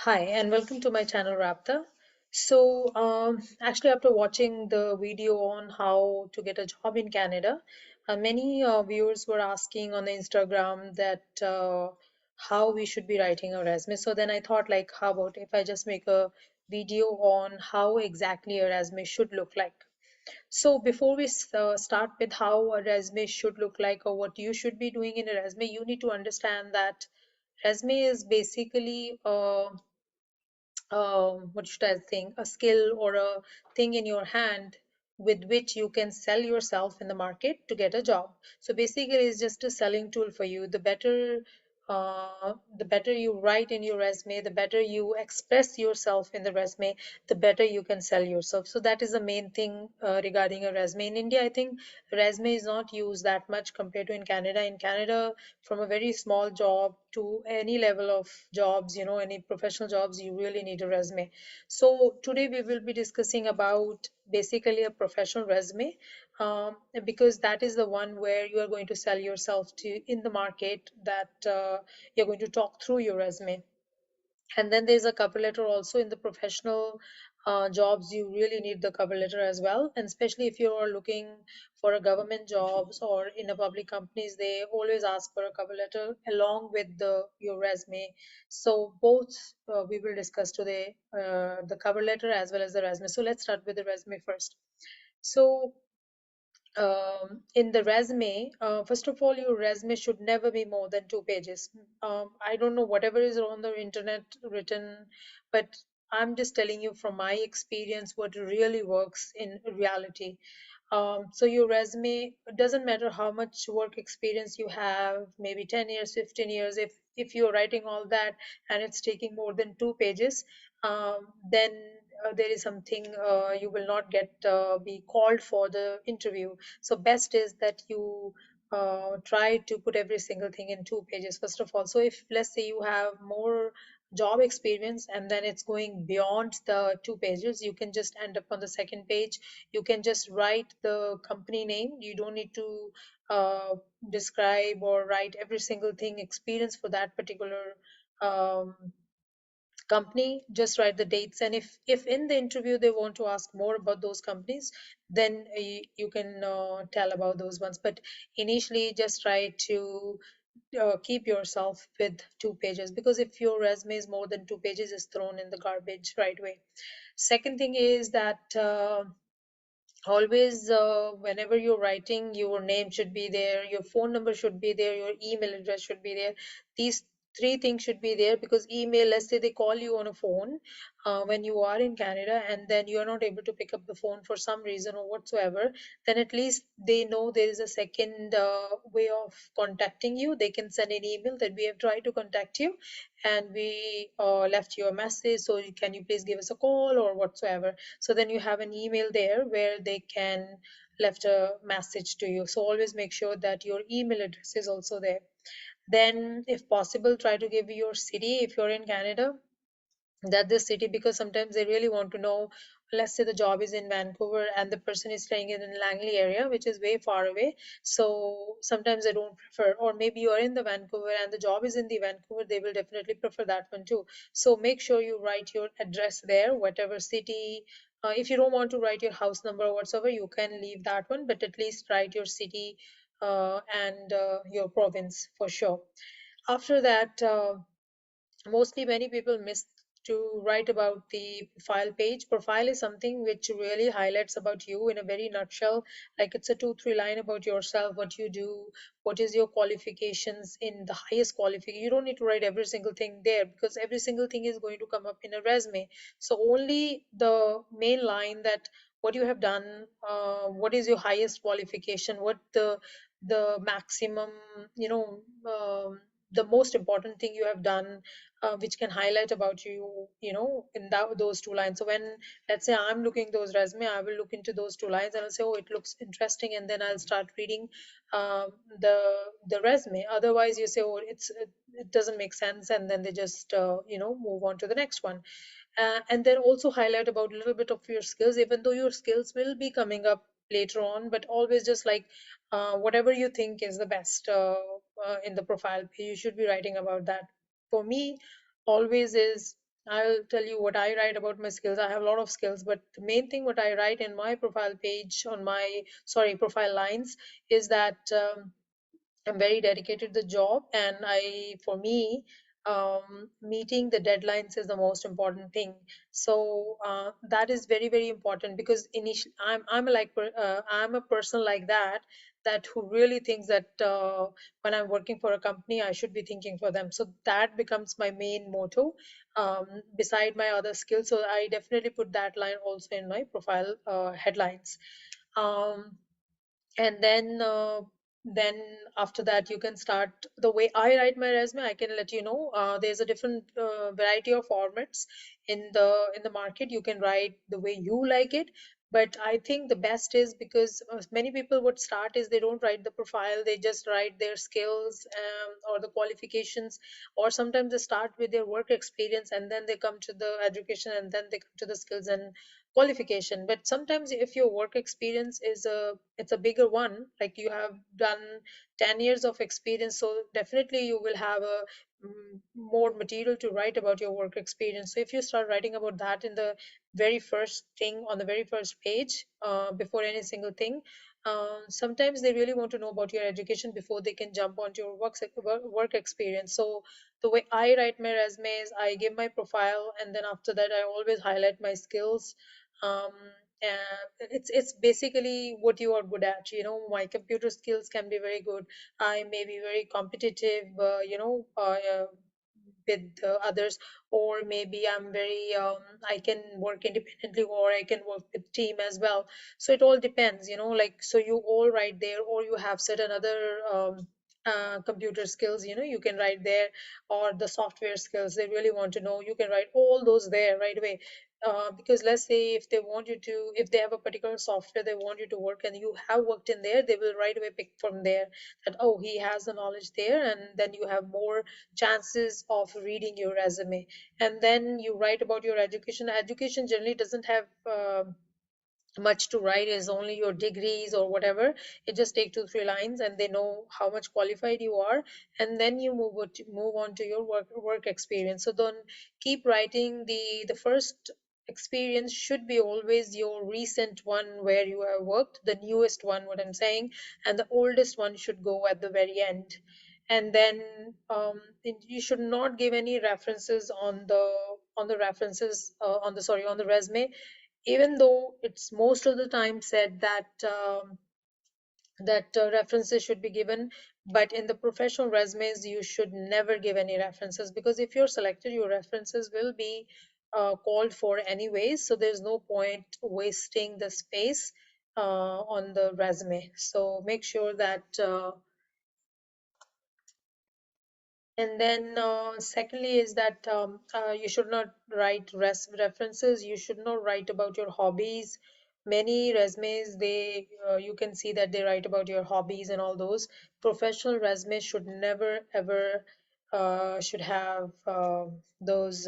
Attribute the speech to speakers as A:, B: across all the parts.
A: Hi, and welcome to my channel Raabta. Actually, after watching the video on how to get a job in Canada, many viewers were asking on the Instagram that how we should be writing a resume. So then I thought, like, how about if I just make a video on how exactly a resume should look like? So before we start with how a resume should look like or what you should be doing in a resume, you need to understand that resume is basically what should I think, a skill or a thing in your hand with which you can sell yourself in the market to get a job. So basically, it's just a selling tool for you. The better you write in your resume, the better you express yourself in the resume, the better you can sell yourself. So that is the main thing regarding a resume. In India, I think resume is not used that much compared to in Canada. In Canada, from a very small job to any level of jobs, any professional jobs, you really need a resume. So today we will be discussing about basically a professional resume, because that is the one where you are going to sell yourself to in the market, that you're going to talk through your resume. And then there's a cover letter also in the professional jobs. You really need the cover letter as well, and especially if you're looking for a government jobs or in a public companies, they always ask for a cover letter along with your resume. So both we will discuss today, the cover letter as well as the resume. So let's start with the resume first. So in the resume, first of all, your resume should never be more than 2 pages. I don't know whatever is on the internet written, but I'm just telling you from my experience what really works in reality. So your resume, it doesn't matter how much work experience you have, maybe 10 years, 15 years, if you're writing all that and it's taking more than 2 pages, then there is something, you will not get be called for the interview. So best is that you try to put every single thing in 2 pages first of all. So if let's say you have more job experience and then it's going beyond the 2 pages, you can just end up on the second page. You can just write the company name. You don't need to describe or write every single thing experience for that particular um, company. Just write the dates, and if in the interview they want to ask more about those companies, then you can tell about those ones. But initially just try to keep yourself with 2 pages, because if your resume is more than 2 pages, it's thrown in the garbage right away. Second thing is that always, whenever you're writing, your name should be there, your phone number should be there, your email address should be there. These three things should be there, because email, let's say they call you on a phone when you are in Canada and then you are not able to pick up the phone for some reason or whatsoever, then at least they know there is a second way of contacting you. They can send an email that we have tried to contact you and we left you a message, so can you please give us a call or whatsoever. So then you have an email there where they can left a message to you. So always make sure that your email address is also there. Then if possible, try to give your city if you're in Canada, that this city, because sometimes they really want to know. Let's say the job is in Vancouver and the person is staying in Langley area, which is way far away. So sometimes they don't prefer, or maybe you are in the Vancouver and the job is in the Vancouver, they will definitely prefer that one too. So make sure you write your address there, whatever city. If you don't want to write your house number or whatsoever, you can leave that one, but at least write your city and your province for sure. After that, mostly many people miss to write about the profile page. Profile is something which really highlights about you in a very nutshell. Like it's a 2 3 line about yourself, what you do, what is your qualifications in the highest qualification. You don't need to write every single thing there, because every single thing is going to come up in a resume. So only the main line, that what you have done, what is your highest qualification, what the maximum, you know um, the most important thing you have done, which can highlight about you, in those 2 lines. So when, let's say, I'm looking those resume, I will look into those 2 lines and I'll say, oh, it looks interesting, and then I'll start reading um, the the resume. Otherwise, you say, oh, it doesn't make sense, and then they just move on to the next one. And then also highlight about a little bit of your skills, even though your skills will be coming up later on, but always just like whatever you think is the best in the profile page, you should be writing about that. For me, always is I'll tell you what I write about my skills. I have a lot of skills, but the main thing what I write in my profile page on my, sorry, profile lines is that I'm very dedicated to the job, and for me, meeting the deadlines is the most important thing. So that is very, very important because initially, I'm a person like that, that who really thinks that when I'm working for a company, I should be thinking for them. So that becomes my main motto, beside my other skills. So I definitely put that line also in my profile headlines. Um, and then after that you can start. The way I write my resume, I can let you know, there's a different variety of formats in the market. You can write the way you like it, but I think the best is, because many people would start is they don't write the profile, they just write their skills, or the qualifications, or sometimes they start with their work experience and then they come to the education and then they come to the skills and qualification. But sometimes if your work experience is a bigger one, like you have done 10 years of experience, so definitely you will have a more material to write about your work experience. So if you start writing about that in the very first thing on the very first page, before any single thing, sometimes they really want to know about your education before they can jump onto your work experience. So the way I write my resume is I give my profile, and then after that I always highlight my skills. um, and it's basically what you are good at. My computer skills can be very good. I may be very competitive, with others, or maybe I'm very I can work independently, or I can work with team as well. So it all depends, like, so you all write there, or you have certain other computer skills, you can write there, or the software skills they really want to know, you can write all those there right away. Because let's say if they want you to, if they have a particular software they want you to work and you have worked in there, they will right away pick from there that, oh, he has the knowledge there, and then you have more chances of reading your resume. And then you write about your education. Education generally doesn't have much to write, is only your degrees or whatever. It just take 2 3 lines and they know how much qualified you are. And then you move on to your work experience. So then keep writing. The first experience should be always your recent one where you have worked, the newest one, what I'm saying, and the oldest one should go at the very end. And then you should not give any references on the references on the sorry on the resume, even though it's most of the time said that references should be given. But in the professional resumes you should never give any references, because if you're selected, your references will be called for anyways, so there's no point wasting the space on the resume. So make sure that and then secondly is that you should not write references. You should not write about your hobbies. Many resumes, they you can see that they write about your hobbies and all those. Professional resumes should never ever should have those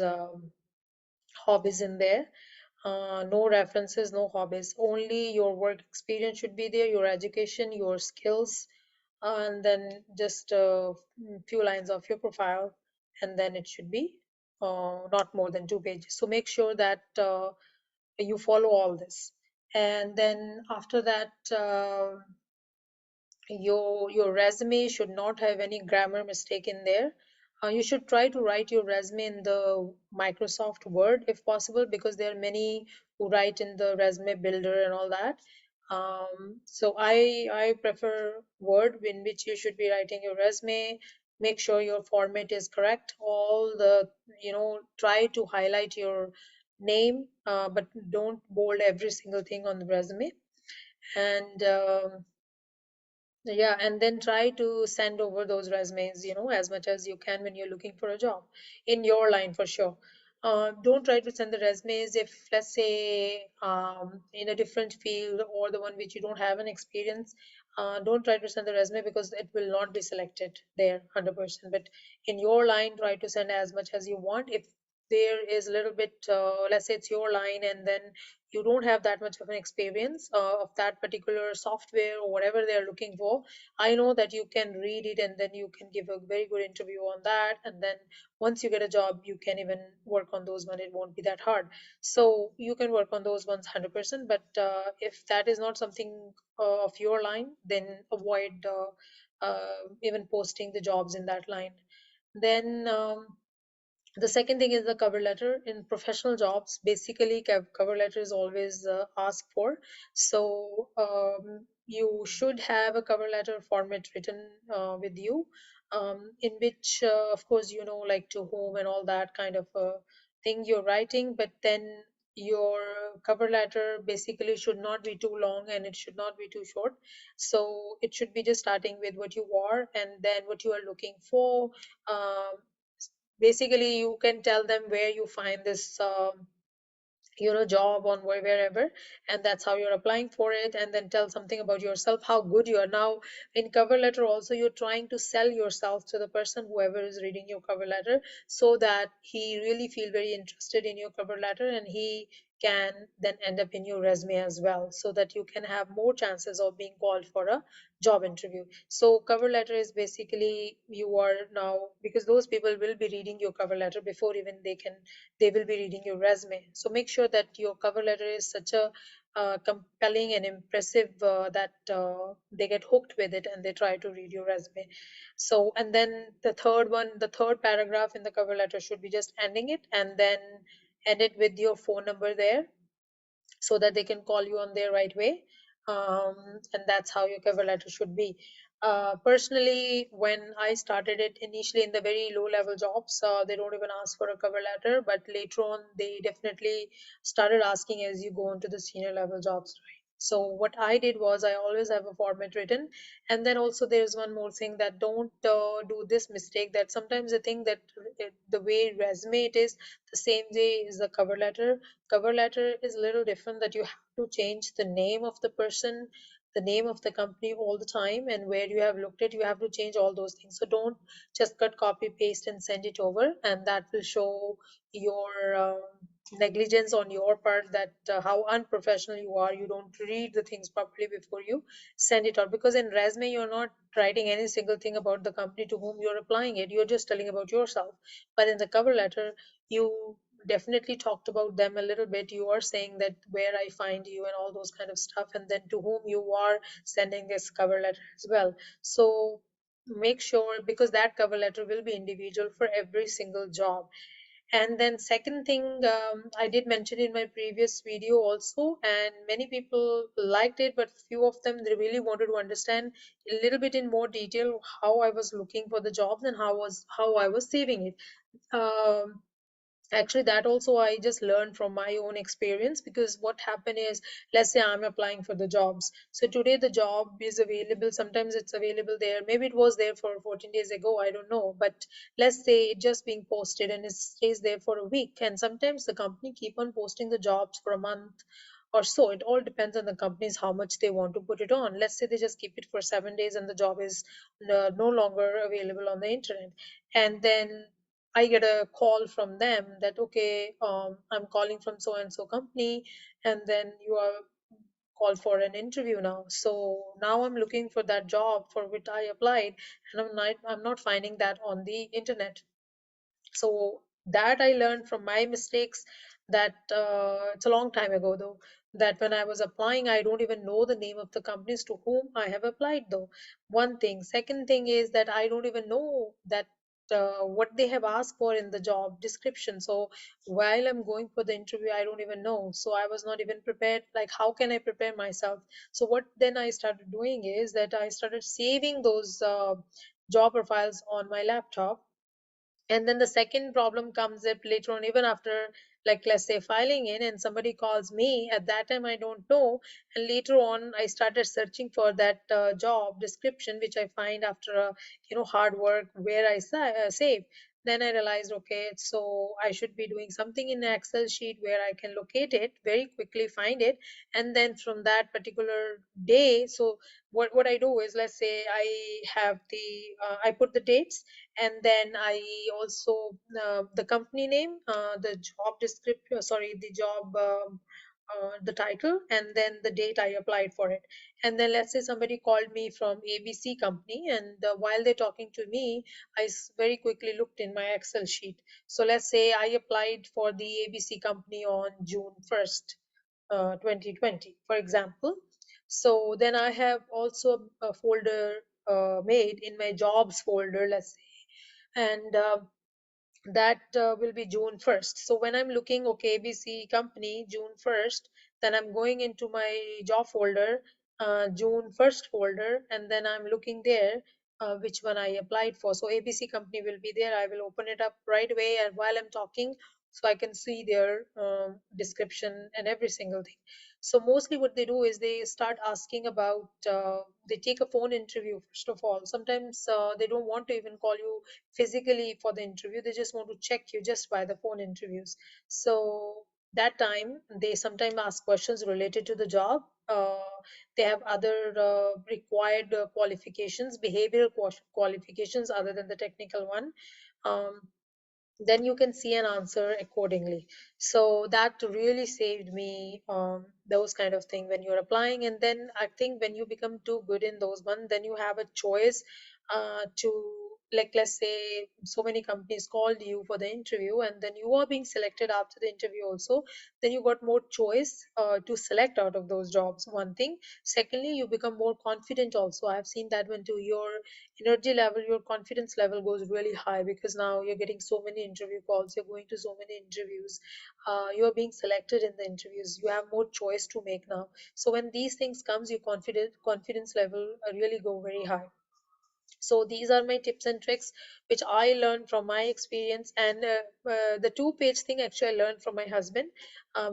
A: hobbies in there. No references, no hobbies. Only your work experience should be there, your education, your skills, and then just a few lines of your profile, and then it should be not more than 2 pages. So make sure that you follow all this. And then after that, your resume should not have any grammar mistake in there. You should try to write your resume in the Microsoft Word if possible, because there are many who write in the resume builder and all that. So I prefer Word, in which you should be writing your resume. Make sure your format is correct. All the, try to highlight your name, but don't bold every single thing on the resume. And yeah, and then try to send over those resumes, as much as you can when you're looking for a job in your line for sure. Don't try to send the resumes if, let's say, in a different field or the one which you don't have an experience. Don't try to send the resume, because it will not be selected there 100%. But in your line, try to send as much as you want. If there is a little bit, let's say it's your line, and then you don't have that much of an experience of that particular software or whatever they're looking for, I know that you can read it and then you can give a very good interview on that, and then once you get a job you can even work on those one. It won't be that hard. So you can work on those ones 100%, but if that is not something of your line, then avoid even posting the jobs in that line. Then the second thing is the cover letter. In professional jobs, basically cover letter is always asked for. So you should have a cover letter format written with you, in which of course you know, like to whom and all that kind of thing you're writing, but then your cover letter basically should not be too long and it should not be too short. So it should be just starting with what you are and then what you are looking for. um, Basically you can tell them where you find this job on wherever, and that's how you're applying for it, and then tell something about yourself, how good you are. Now in cover letter also, you're trying to sell yourself to the person whoever is reading your cover letter, so that he really feel very interested in your cover letter, and he can then end up in your resume as well, so that you can have more chances of being called for a job interview. So cover letter is basically, you are now, because those people will be reading your cover letter before even they will be reading your resume. So make sure that your cover letter is such a compelling and impressive, that they get hooked with it and they try to read your resume. So, and then the third paragraph in the cover letter should be just ending it, and then end it with your phone number there, so that they can call you on their right way. um, and that's how your cover letter should be. Personally, when I started it initially in the very low level jobs, they don't even ask for a cover letter, but later on they definitely started asking as you go into the senior level jobs, right? So what I did was, I always have a format written. And then also there's one more thing, that don't do this mistake, that sometimes they think that the way resume it is, the same way is the cover letter. Cover letter is a little different, that you have to change the name of the person, the name of the company all the time, and where you have looked at, you have to change all those things. So don't just cut, copy, paste and send it over, and that will show your negligence on your part, that how unprofessional you are. You don't read the things properly before you send it out, because in resume you're not writing any single thing about the company to whom you're applying it, you're just telling about yourself. But in the cover letter, you definitely talked about them a little bit. You are saying that where I find you and all those kind of stuff, and then to whom you are sending this cover letter as well. So make sure, because that cover letter will be individual for every single job. And then second thing, I did mention in my previous video also, and many people liked it, but few of them, they really wanted to understand a little bit in more detail how I was looking for the jobs and how I was saving it. um, Actually, that also I just learned from my own experience, because what happened is, let's say I'm applying for the jobs. So today the job is available. Sometimes it's available there. Maybe it was there for 14 days ago. I don't know. But let's say it just being posted and it stays there for a week. And sometimes the company keep on posting the jobs for a month or so. It all depends on the companies how much they want to put it on. Let's say they just keep it for 7 days and the job is no longer available on the internet. And then I get a call from them that, okay, I'm calling from so and so company, and then you are called for an interview now. So now I'm looking for that job for which I applied, and I'm not finding that on the internet. So that I learned from my mistakes, that it's a long time ago though, that when I was applying, I don't even know the name of the companies to whom I have applied though. One thing. Second thing is that I don't even know that what they have asked for in the job description. So while I'm going for the interview, I don't even know. So I was not even prepared. Like, how can I prepare myself? So what then I started doing is that I started saving those job profiles on my laptop. And then the second problem comes up later on, even after, like, let's say filing in and somebody calls me. At that time I don't know, and later on I started searching for that job description, which I find after hard work, where I save. Then I realized, okay, so I should be doing something in an Excel sheet where I can locate it very quickly, find it, and then from that particular day, so what I do is, let's say I have I put the dates, and then I also the company name, the job description, sorry, the job the title, and then the date I applied for it. And then let's say somebody called me from ABC company, and while they're talking to me, very quickly looked in my Excel sheet. So let's say I applied for the ABC company on June 1st, 2020, for example. So then I have also a folder made in my jobs folder, let's say, and that will be June 1st. So when I'm looking, okay, ABC company, June 1st, then I'm going into my job folder, June 1st folder, and then I'm looking there which one I applied for. So ABC company will be there. I will open it up right away, and while I'm talking, so I can see their description and every single thing. So mostly what they do is they start asking about, they take a phone interview first of all. Sometimes they don't want to even call you physically for the interview, they just want to check you just by the phone interviews. So that time they sometimes ask questions related to the job. They have other required qualifications, behavioral qualifications other than the technical one. um, then you can see an answer accordingly. So that really saved me those kind of thing when you're applying. And then I think when you become too good in those one, then you have a choice to, like, let's say so many companies called you for the interview, and then you are being selected after the interview also, then you got more choice to select out of those jobs, one thing. Secondly, you become more confident also. I've seen that when to your energy level, your confidence level goes really high, because now you're getting so many interview calls, you're going to so many interviews, you're being selected in the interviews, you have more choice to make now. So when these things comes, your confidence level really go very high. So these are my tips and tricks which I learned from my experience. And the two-page thing actually I learned from my husband.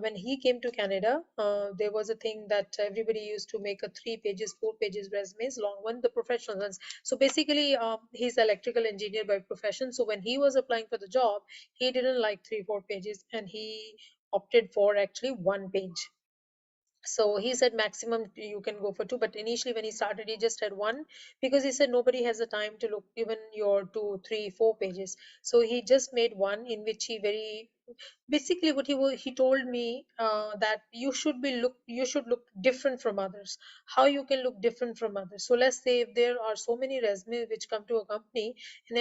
A: When he came to Canada, there was a thing that everybody used to make a 3 pages, 4 pages resumes, long one, the professional ones. So basically, he's electrical engineer by profession. So when he was applying for the job, he didn't like 3, 4 pages, and he opted for actually 1 page. So he said maximum you can go for two, but initially when he started, he just had one, because he said nobody has the time to look even your 2, 3, 4 pages. So he just made one in which he very basically what he told me, that you should look different from others. How you can look different from others? So let's say if there are so many resumes which come to a company, and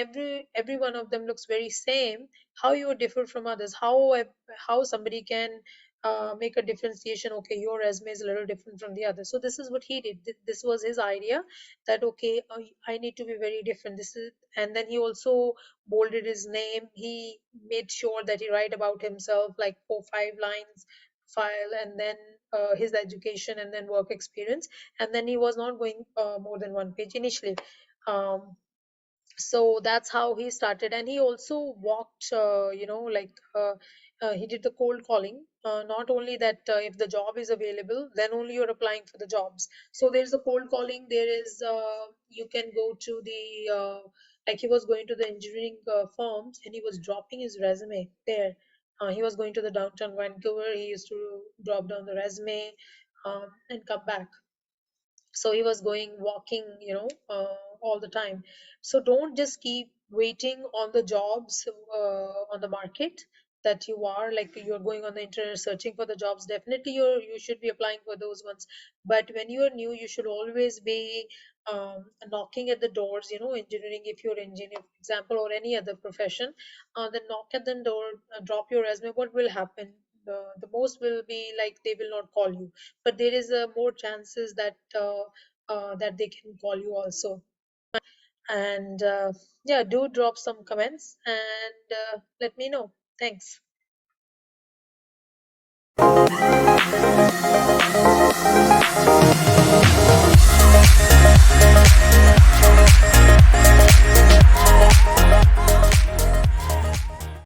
A: every one of them looks very same, how you are different from others? How somebody can make a differentiation? Okay, your resume is a little different from the other. So this is what he did. This was his idea, that okay, I need to be very different. This is, and then he also bolded his name. He made sure that he write about himself like 4, 5 lines file, and then his education, and then work experience, and then he was not going more than 1 page initially. um, so that's how he started. And he also walked, he did the cold calling. Not only that, if the job is available, then only you're applying for the jobs. So there's a cold calling, there is you can go to the like he was going to the engineering firms, and he was dropping his resume there. He was going to the downtown Vancouver, he used to drop down the resume and come back. So he was going walking, all the time. So don't just keep waiting on the jobs on the market, that you are like you're going on the internet searching for the jobs. Definitely you should be applying for those ones, but when you are new, you should always be knocking at the doors, engineering, if you're engineer for example, or any other profession, then knock at the door, drop your resume. What will happen? The most will be like they will not call you, but there is more chances that that they can call you also. And yeah, do drop some comments and let me know. Thanks.